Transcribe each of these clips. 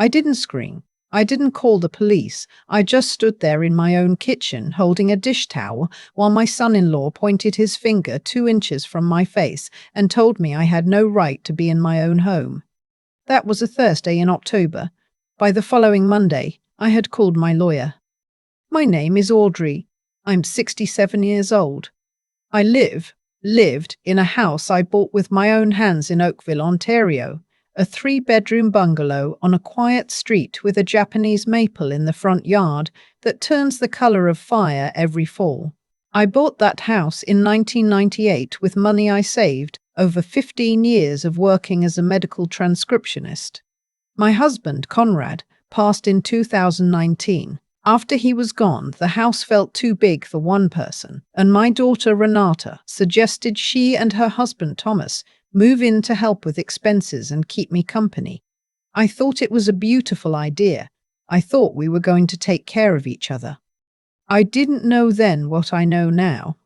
I didn't scream. I didn't call the police. I just stood there in my own kitchen, holding a dish towel, while my son-in-law pointed his finger 2 inches from my face and told me I had no right to be in my own home. That was a Thursday in October. By the following Monday, I had called my lawyer. My name is Audrey. I'm 67 years old. I lived in a house I bought with my own hands in Oakville, Ontario, a 3-bedroom bungalow on a quiet street with a Japanese maple in the front yard that turns the color of fire every fall. I bought that house in 1998 with money I saved over 15 years of working as a medical transcriptionist. My husband, Conrad, passed in 2019. After he was gone, the house felt too big for one person, and my daughter Renata suggested she and her husband Thomas move in to help with expenses and keep me company. I thought it was a beautiful idea. I thought we were going to take care of each other. I didn't know then what I know now.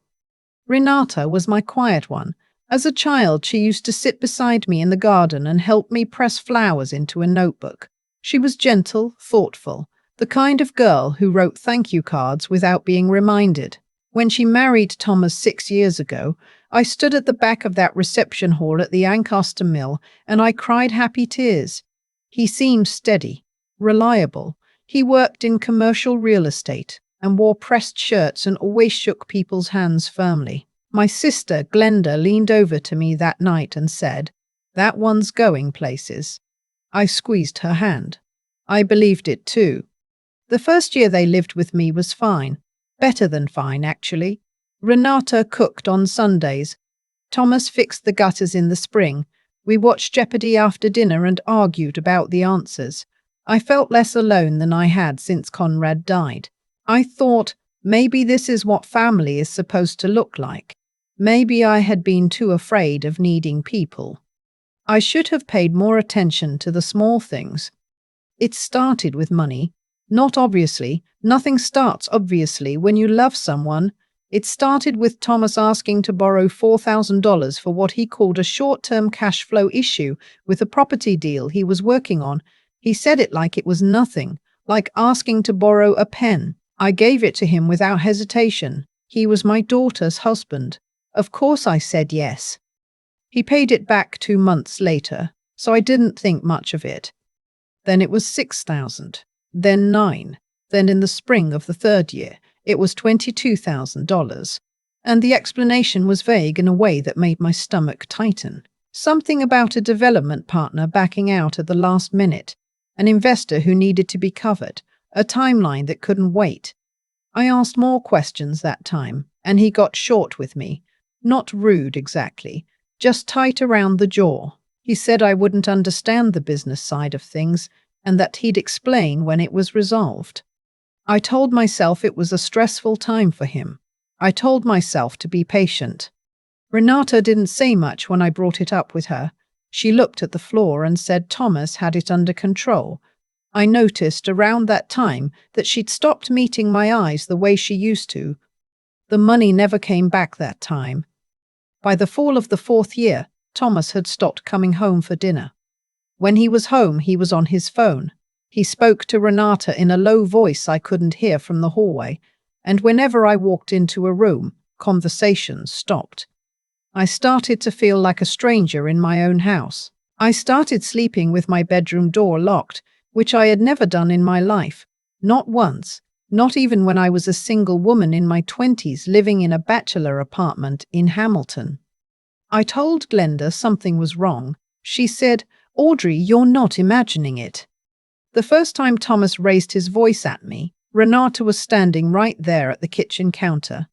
Renata was my quiet one. As a child, she used to sit beside me in the garden and help me press flowers into a notebook. She was gentle, thoughtful, the kind of girl who wrote thank you cards without being reminded. When she married Thomas 6 years ago, I stood at the back of that reception hall at the Ancaster Mill and I cried happy tears. He seemed steady, reliable. He worked in commercial real estate and wore pressed shirts and always shook people's hands firmly. My sister, Glenda, leaned over to me that night and said, "That one's going places." I squeezed her hand. I believed it too. The first year they lived with me was fine. Better than fine, actually. Renata cooked on Sundays. Thomas fixed the gutters in the spring. We watched Jeopardy after dinner and argued about the answers. I felt less alone than I had since Conrad died. I thought, maybe this is what family is supposed to look like. Maybe I had been too afraid of needing people. I should have paid more attention to the small things. It started with money. Not obviously. Nothing starts obviously when you love someone. It started with Thomas asking to borrow $4,000 for what he called a short-term cash flow issue with a property deal he was working on. He said it like it was nothing, like asking to borrow a pen. I gave it to him without hesitation. He was my daughter's husband. Of course I said yes. He paid it back 2 months later, so I didn't think much of it. Then it was $6,000, then $9,000, then in the spring of the 3rd year, it was $22,000, and the explanation was vague in a way that made my stomach tighten. Something about a development partner backing out at the last minute, an investor who needed to be covered, a timeline that couldn't wait. I asked more questions that time, and he got short with me. Not rude exactly, just tight around the jaw. He said I wouldn't understand the business side of things, and that he'd explain when it was resolved. I told myself it was a stressful time for him. I told myself to be patient. Renata didn't say much when I brought it up with her. She looked at the floor and said Thomas had it under control. I noticed around that time that she'd stopped meeting my eyes the way she used to. The money never came back that time. By the fall of the 4th year, Thomas had stopped coming home for dinner. When he was home, he was on his phone. He spoke to Renata in a low voice I couldn't hear from the hallway, and whenever I walked into a room, conversations stopped. I started to feel like a stranger in my own house. I started sleeping with my bedroom door locked, which I had never done in my life. Not once, not even when I was a single woman in my 20s living in a bachelor apartment in Hamilton. I told Glenda something was wrong. She said, "Audrey, you're not imagining it." The first time Thomas raised his voice at me, Renata was standing right there at the kitchen counter.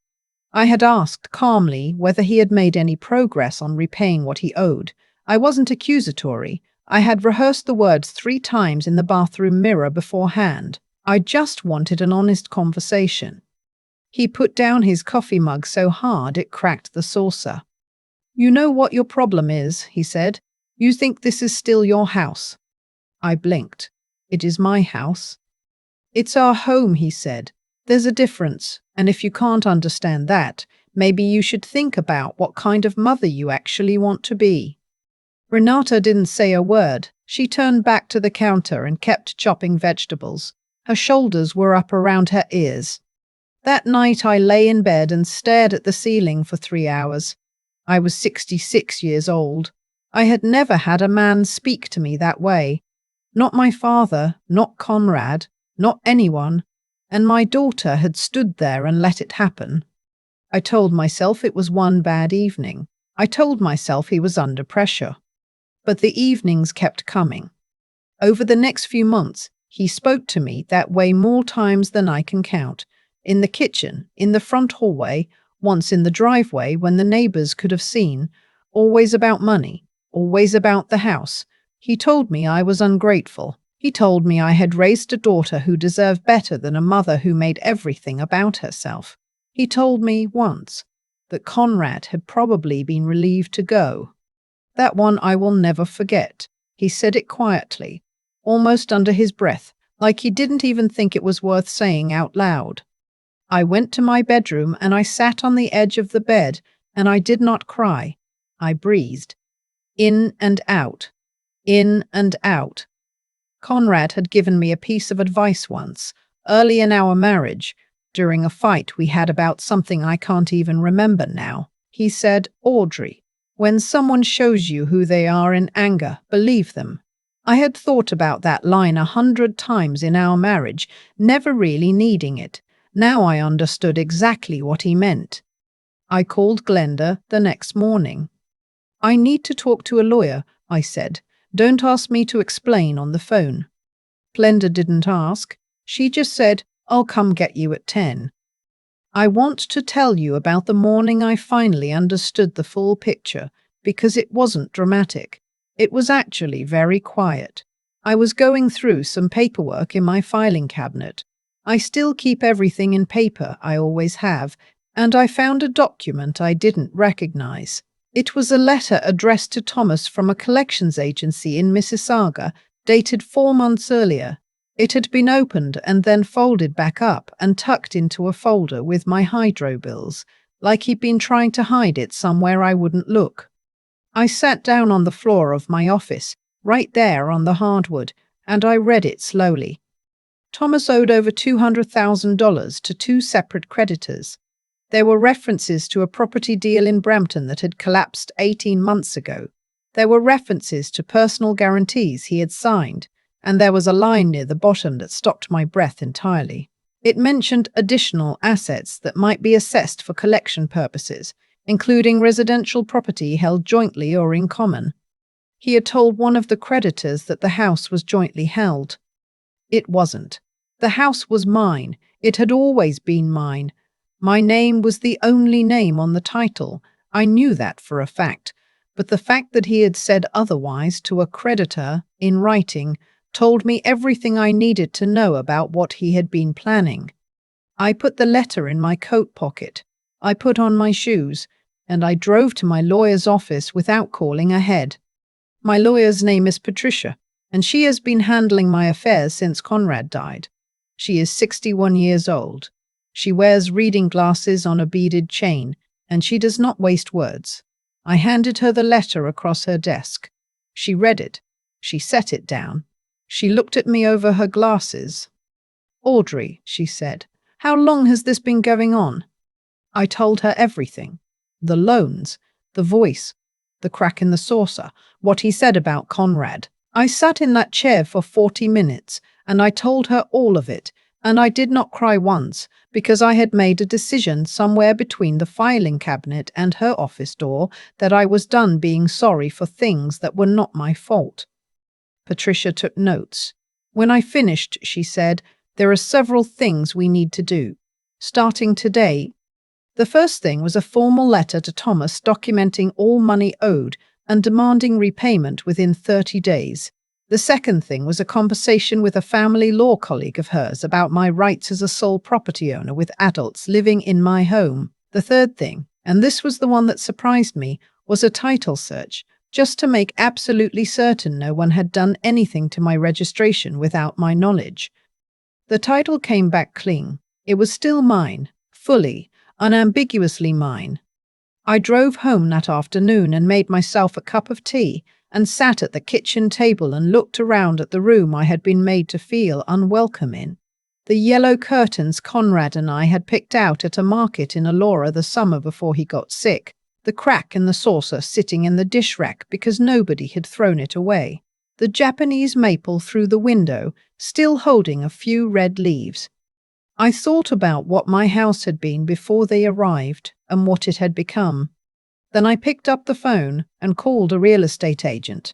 I had asked calmly whether he had made any progress on repaying what he owed. I wasn't accusatory. I had rehearsed the words 3 times in the bathroom mirror beforehand. I just wanted an honest conversation. He put down his coffee mug so hard it cracked the saucer. "You know what your problem is," he said. "You think this is still your house." I blinked. "It is my house." "It's our home," he said. "There's a difference, and if you can't understand that, maybe you should think about what kind of mother you actually want to be." Renata didn't say a word. She turned back to the counter and kept chopping vegetables. Her shoulders were up around her ears. That night I lay in bed and stared at the ceiling for 3 hours. I was 66 years old. I had never had a man speak to me that way. Not my father, not Conrad, not anyone. And my daughter had stood there and let it happen. I told myself it was one bad evening. I told myself he was under pressure. But the evenings kept coming. Over the next few months, he spoke to me that way more times than I can count. In the kitchen, in the front hallway, once in the driveway when the neighbors could have seen. Always about money, always about the house. He told me I was ungrateful. He told me I had raised a daughter who deserved better than a mother who made everything about herself. He told me once that Conrad had probably been relieved to go. That one I will never forget. He said it quietly, almost under his breath, like he didn't even think it was worth saying out loud. I went to my bedroom and I sat on the edge of the bed, and I did not cry. I breathed. In and out. In and out. Conrad had given me a piece of advice once, early in our marriage, during a fight we had about something I can't even remember now. He said, "Audrey, when someone shows you who they are in anger, believe them." I had thought about that line 100 times in our marriage, never really needing it. Now I understood exactly what he meant. I called Glenda the next morning. "I need to talk to a lawyer," I said. "Don't ask me to explain on the phone." Glenda didn't ask. She just said, "I'll come get you at 10. I want to tell you about the morning I finally understood the full picture, because it wasn't dramatic. It was actually very quiet. I was going through some paperwork in my filing cabinet. I still keep everything in paper, I always have, and I found a document I didn't recognize. It was a letter addressed to Thomas from a collections agency in Mississauga, dated 4 months earlier. It had been opened and then folded back up and tucked into a folder with my hydro bills, like he'd been trying to hide it somewhere I wouldn't look. I sat down on the floor of my office, right there on the hardwood, and I read it slowly. Thomas owed over $200,000 to 2 separate creditors. There were references to a property deal in Brampton that had collapsed 18 months ago. There were references to personal guarantees he had signed, and there was a line near the bottom that stopped my breath entirely. It mentioned additional assets that might be assessed for collection purposes, including residential property held jointly or in common. He had told one of the creditors that the house was jointly held. It wasn't. The house was mine. It had always been mine. My name was the only name on the title. I knew that for a fact. But the fact that he had said otherwise to a creditor, in writing, told me everything I needed to know about what he had been planning. I put the letter in my coat pocket. I put on my shoes, and I drove to my lawyer's office without calling ahead. My lawyer's name is Patricia, and she has been handling my affairs since Conrad died. She is 61 years old. She wears reading glasses on a beaded chain, and she does not waste words. I handed her the letter across her desk. She read it. She set it down. She looked at me over her glasses. "Audrey," she said, "how long has this been going on?" I told her everything. The loans, the voice, the crack in the saucer, what he said about Conrad. I sat in that chair for 40 minutes, and I told her all of it, and I did not cry once, because I had made a decision somewhere between the filing cabinet and her office door that I was done being sorry for things that were not my fault. Patricia took notes. When I finished, she said, "There are several things we need to do. Starting today." The first thing was a formal letter to Thomas documenting all money owed and demanding repayment within 30 days. The second thing was a conversation with a family law colleague of hers about my rights as a sole property owner with adults living in my home. The third thing, and this was the one that surprised me, was a title search, just to make absolutely certain no one had done anything to my registration without my knowledge. The title came back clean. It was still mine, fully, unambiguously mine. I drove home that afternoon and made myself a cup of tea, and sat at the kitchen table and looked around at the room I had been made to feel unwelcome in. The yellow curtains Conrad and I had picked out at a market in Elora the summer before he got sick, the crack in the saucer sitting in the dish rack because nobody had thrown it away, the Japanese maple through the window, still holding a few red leaves. I thought about what my house had been before they arrived and what it had become. Then I picked up the phone and called a real estate agent.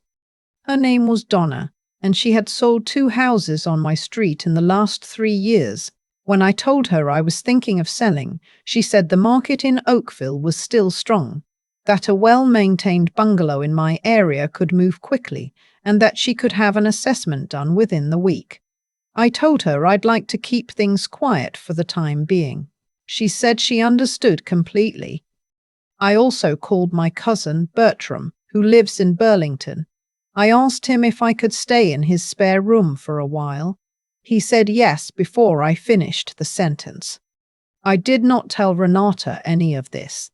Her name was Donna, and she had sold 2 houses on my street in the last 3 years. When I told her I was thinking of selling, she said the market in Oakville was still strong, that a well-maintained bungalow in my area could move quickly, and that she could have an assessment done within the week. I told her I'd like to keep things quiet for the time being. She said she understood completely. I also called my cousin, Bertram, who lives in Burlington. I asked him if I could stay in his spare room for a while. He said yes before I finished the sentence. I did not tell Renata any of this.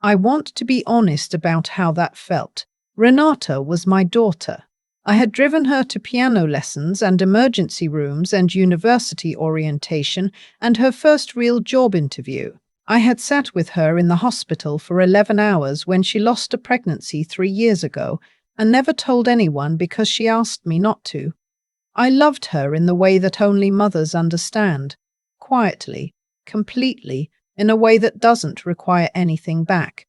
I want to be honest about how that felt. Renata was my daughter. I had driven her to piano lessons and emergency rooms and university orientation and her first real job interview. I had sat with her in the hospital for 11 hours when she lost a pregnancy 3 years ago and never told anyone because she asked me not to. I loved her in the way that only mothers understand, quietly, completely, in a way that doesn't require anything back,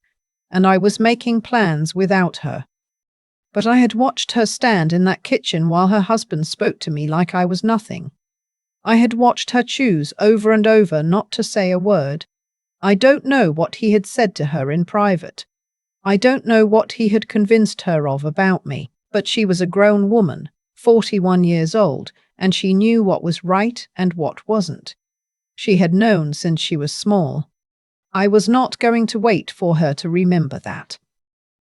and I was making plans without her. But I had watched her stand in that kitchen while her husband spoke to me like I was nothing. I had watched her choose over and over not to say a word. I don't know what he had said to her in private. I don't know what he had convinced her of about me, but she was a grown woman, 41 years old, and she knew what was right and what wasn't. She had known since she was small. I was not going to wait for her to remember that.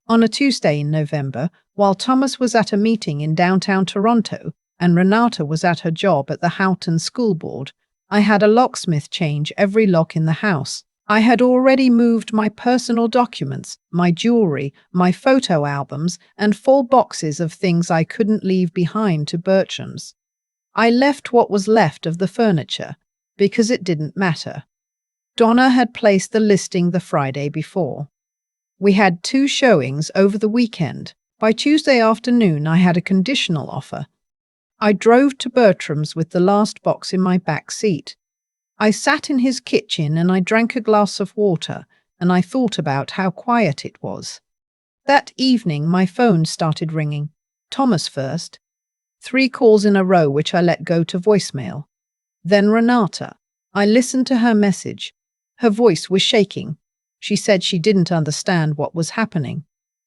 On a Tuesday in November, while Thomas was at a meeting in downtown Toronto and Renata was at her job at the Houghton School Board, I had a locksmith change every lock in the house. I had already moved my personal documents, my jewelry, my photo albums, and full boxes of things I couldn't leave behind to Bertram's. I left what was left of the furniture, because it didn't matter. Donna had placed the listing the Friday before. We had 2 showings over the weekend. By Tuesday afternoon, I had a conditional offer. I drove to Bertram's with the last box in my back seat. I sat in his kitchen and I drank a glass of water, and I thought about how quiet it was. That evening, my phone started ringing. Thomas first. 3 calls in a row which I let go to voicemail. Then Renata. I listened to her message. Her voice was shaking. She said she didn't understand what was happening.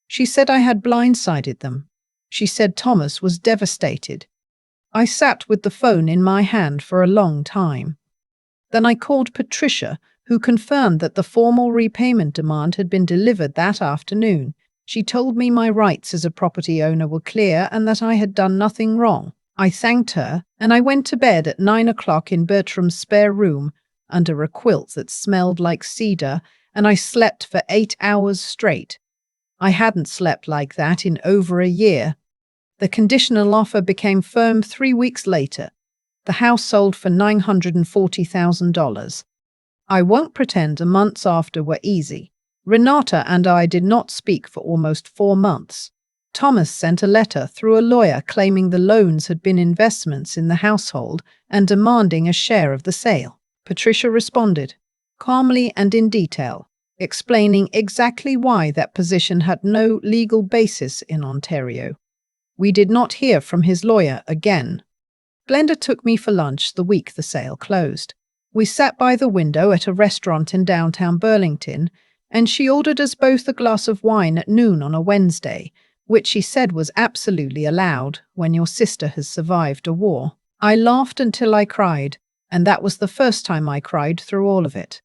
She said I had blindsided them. She said Thomas was devastated. I sat with the phone in my hand for a long time. Then I called Patricia, who confirmed that the formal repayment demand had been delivered that afternoon. She told me my rights as a property owner were clear and that I had done nothing wrong. I thanked her, and I went to bed at 9 o'clock in Bertram's spare room, under a quilt that smelled like cedar, and I slept for 8 hours straight. I hadn't slept like that in over a year. The conditional offer became firm 3 weeks later. The house sold for $940,000. I won't pretend the months after were easy. Renata and I did not speak for almost 4 months. Thomas sent a letter through a lawyer claiming the loans had been investments in the household and demanding a share of the sale. Patricia responded, calmly and in detail, explaining exactly why that position had no legal basis in Ontario. We did not hear from his lawyer again. Glenda took me for lunch the week the sale closed. We sat by the window at a restaurant in downtown Burlington, and she ordered us both a glass of wine at noon on a Wednesday, which she said was absolutely allowed when your sister has survived a war. I laughed until I cried, and that was the first time I cried through all of it.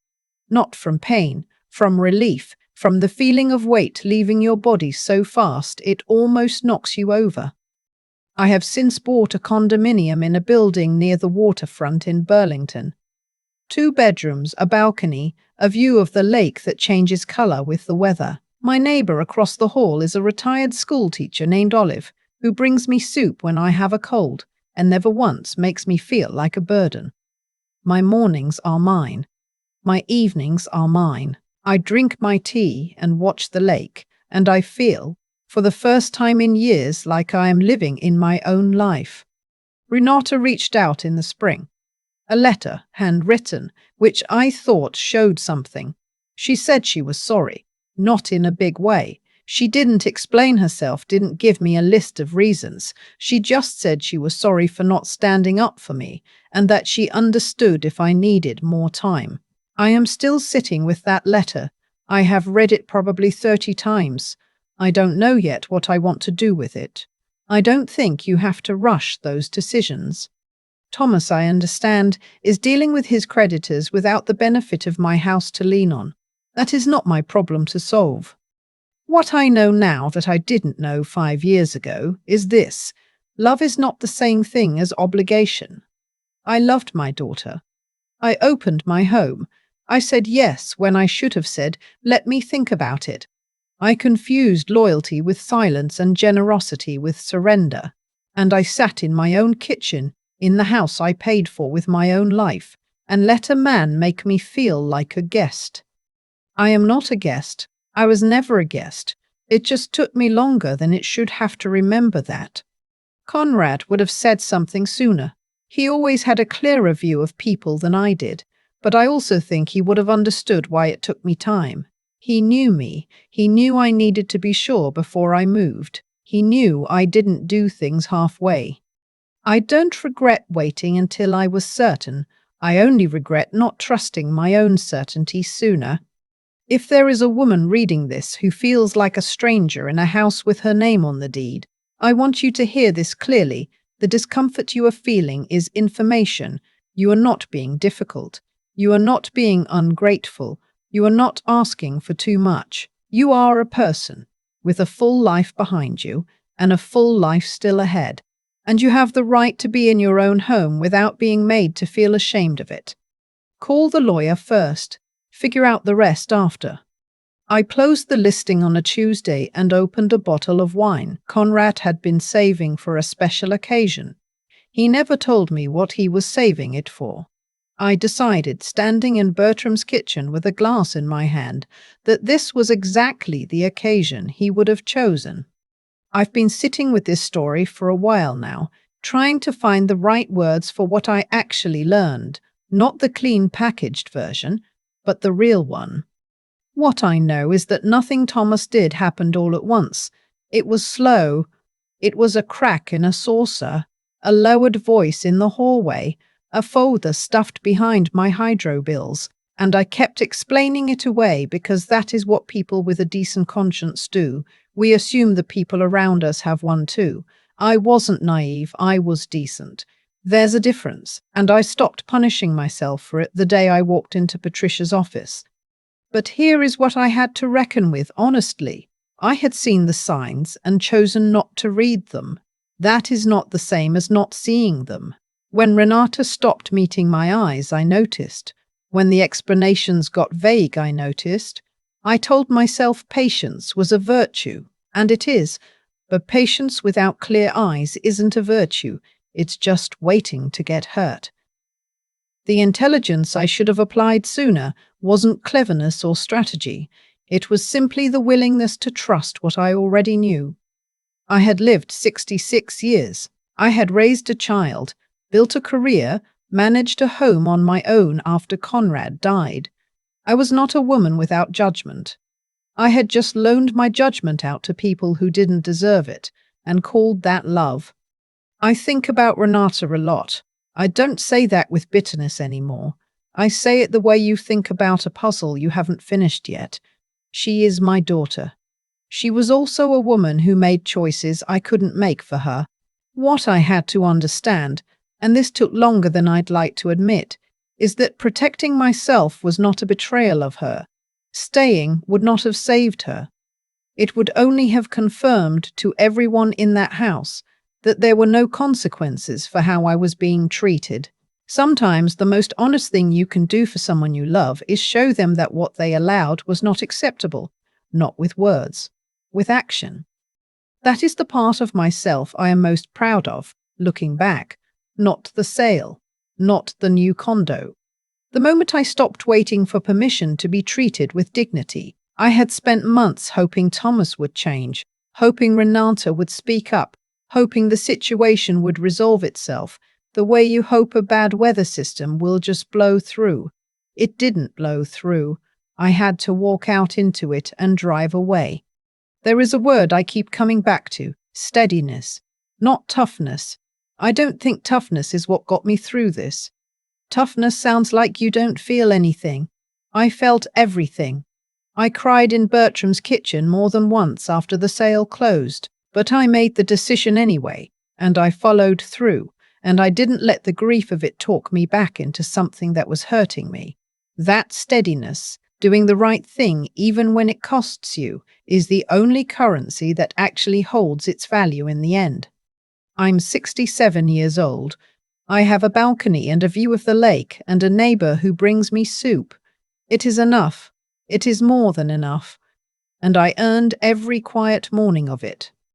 Not from pain, from relief, from the feeling of weight leaving your body so fast it almost knocks you over. I have since bought a condominium in a building near the waterfront in Burlington. 2 bedrooms, a balcony, a view of the lake that changes color with the weather. My neighbor across the hall is a retired schoolteacher named Olive, who brings me soup when I have a cold and never once makes me feel like a burden. My mornings are mine. My evenings are mine. I drink my tea and watch the lake, and I feel, for the first time in years, like I am living in my own life. Renata reached out in the spring. A letter, handwritten, which I thought showed something. She said she was sorry, not in a big way. She didn't explain herself, didn't give me a list of reasons. She just said she was sorry for not standing up for me, and that she understood if I needed more time. I am still sitting with that letter. I have read it probably 30 times. I don't know yet what I want to do with it. I don't think you have to rush those decisions. Thomas, I understand, is dealing with his creditors without the benefit of my house to lean on. That is not my problem to solve. What I know now that I didn't know 5 years ago is this: love is not the same thing as obligation. I loved my daughter. I opened my home. I said yes when I should have said, let me think about it. I confused loyalty with silence and generosity with surrender. And I sat in my own kitchen, in the house I paid for with my own life, and let a man make me feel like a guest. I am not a guest. I was never a guest. It just took me longer than it should have to remember that. Conrad would have said something sooner. He always had a clearer view of people than I did, but I also think he would have understood why it took me time. He knew me. He knew I needed to be sure before I moved. He knew I didn't do things halfway. I don't regret waiting until I was certain. I only regret not trusting my own certainty sooner. If there is a woman reading this who feels like a stranger in a house with her name on the deed, I want you to hear this clearly. The discomfort you are feeling is information. You are not being difficult. You are not being ungrateful. You are not asking for too much. You are a person with a full life behind you and a full life still ahead. And you have the right to be in your own home without being made to feel ashamed of it. Call the lawyer first. Figure out the rest after. I closed the listing on a Tuesday and opened a bottle of wine Conrad had been saving for a special occasion. He never told me what he was saving it for. I decided, standing in Bertram's kitchen with a glass in my hand, that this was exactly the occasion he would have chosen. I've been sitting with this story for a while now, trying to find the right words for what I actually learned, not the clean packaged version, but the real one. What I know is that nothing Thomas did happened all at once. It was slow. It was a crack in a saucer, a lowered voice in the hallway, a folder stuffed behind my hydro bills, and I kept explaining it away because that is what people with a decent conscience do. We assume the people around us have one too. I wasn't naive, I was decent. There's a difference, and I stopped punishing myself for it the day I walked into Patricia's office. But here is what I had to reckon with, honestly. I had seen the signs and chosen not to read them. That is not the same as not seeing them. When Renata stopped meeting my eyes, I noticed. When the explanations got vague, I noticed. I told myself patience was a virtue, and it is, but patience without clear eyes isn't a virtue. It's just waiting to get hurt. The intelligence I should have applied sooner wasn't cleverness or strategy. It was simply the willingness to trust what I already knew. I had lived 66 years. I had raised a child, built a career, managed a home on my own after Conrad died. I was not a woman without judgment. I had just loaned my judgment out to people who didn't deserve it, and called that love. I think about Renata a lot. I don't say that with bitterness anymore. I say it the way you think about a puzzle you haven't finished yet. She is my daughter. She was also a woman who made choices I couldn't make for her. What I had to understand, and this took longer than I'd like to admit, is that protecting myself was not a betrayal of her. Staying would not have saved her. It would only have confirmed to everyone in that house that there were no consequences for how I was being treated. Sometimes the most honest thing you can do for someone you love is show them that what they allowed was not acceptable. not with words, with action. That is the part of myself I am most proud of, looking back, not the sale, not the new condo. The moment I stopped waiting for permission to be treated with dignity, I had spent months hoping Thomas would change, hoping Renata would speak up, hoping the situation would resolve itself, the way you hope a bad weather system will just blow through. It didn't blow through. I had to walk out into it and drive away. There is a word I keep coming back to: steadiness, not toughness. I don't think toughness is what got me through this. Toughness sounds like you don't feel anything. I felt everything. I cried in Bertram's kitchen more than once after the sale closed, but I made the decision anyway, and I followed through, and I didn't let the grief of it talk me back into something that was hurting me. That steadiness, doing the right thing even when it costs you, is the only currency that actually holds its value in the end. I'm 67 years old. I have a balcony and a view of the lake and a neighbor who brings me soup. It is enough. It is more than enough. And I earned every quiet morning of it.